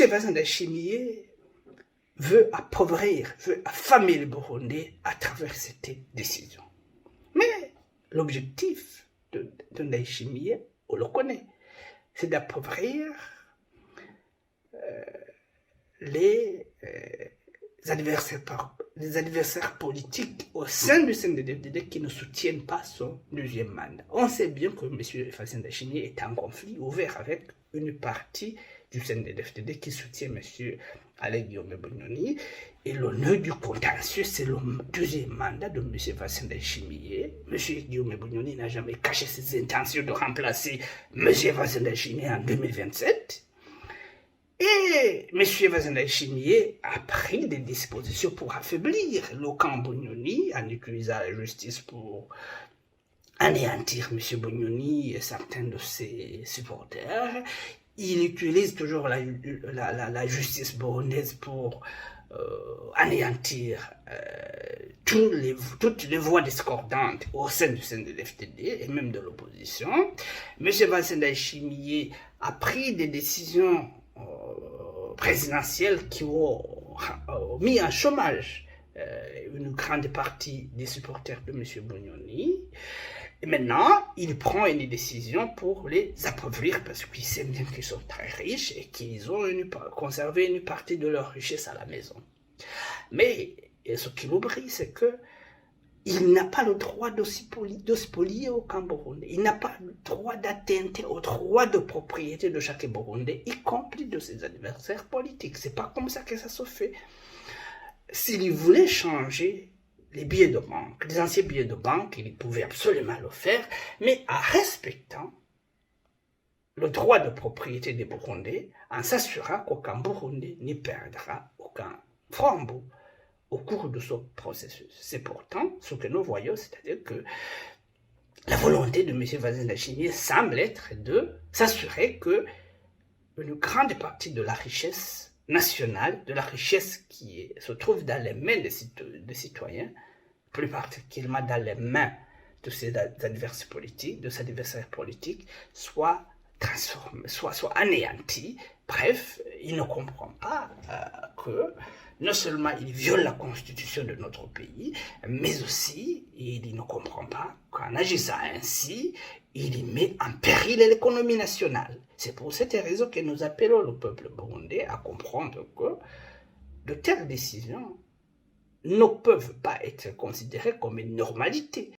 Evariste Ndayishimiye veut appauvrir, veut affamer le Burundi à travers cette décision. Mais l'objectif de Ndayishimiye, on le connaît, c'est d'appauvrir les adversaires politiques au sein du CNDD-FDD qui ne soutiennent pas son deuxième mandat. On sait bien que M. Evariste Ndayishimiye est en conflit ouvert avec une partie du CNDD-FDD qui soutient M. Alain Guillaume Bunyoni. Et le nœud du contentieux, c'est le deuxième mandat de M. Evariste Ndayishimiye. M. Guillaume Bunyoni n'a jamais caché ses intentions de remplacer M. Evariste Ndayishimiye en 2027. Et M. Evariste Ndayishimiye a pris des dispositions pour affaiblir le camp Bunyoni en utilisant la justice pour anéantir M. Bunyoni et certains de ses supporters. Il utilise toujours la justice burundaise pour anéantir toutes les voix discordantes au sein du CNDD-FDD et même de l'opposition. M. Evariste Ndayishimiye a pris des décisions présidentielles qui ont mis en chômage une grande partie des supporters de M. Bunyoni. Et maintenant, il prend une décision pour les appauvrir parce qu'il sait bien qu'ils sont très riches et qu'ils ont conservé une partie de leur richesse à la maison. Mais ce qu'il oublie, c'est que il n'a pas le droit de spolier au camp burundais. Il n'a pas le droit d'attenter au droit de propriété de chaque Burundais, y compris de ses adversaires politiques. C'est pas comme ça que ça se fait. S'il voulait changer les billets de banque, les anciens billets de banque, il pouvait absolument le faire, mais en respectant le droit de propriété des Burundais, en s'assurant qu'aucun Burundais n'y perdra aucun franc au cours de ce processus. C'est pourtant ce que nous voyons, c'est-à-dire que la volonté de M. Evariste Ndayishimiye semble être de s'assurer que une grande partie de la richesse nationale, de la richesse qui se trouve dans les mains des citoyens, plus particulièrement dans les mains de ses adversaires politiques, soit transformée, soit anéantie. Bref, il ne comprend pas que non seulement il viole la constitution de notre pays, mais aussi il ne comprend pas qu'en agissant ainsi, il met en péril l'économie nationale. C'est pour cette raison que nous appelons le peuple burundais à comprendre que de telles décisions ne peuvent pas être considérées comme une normalité.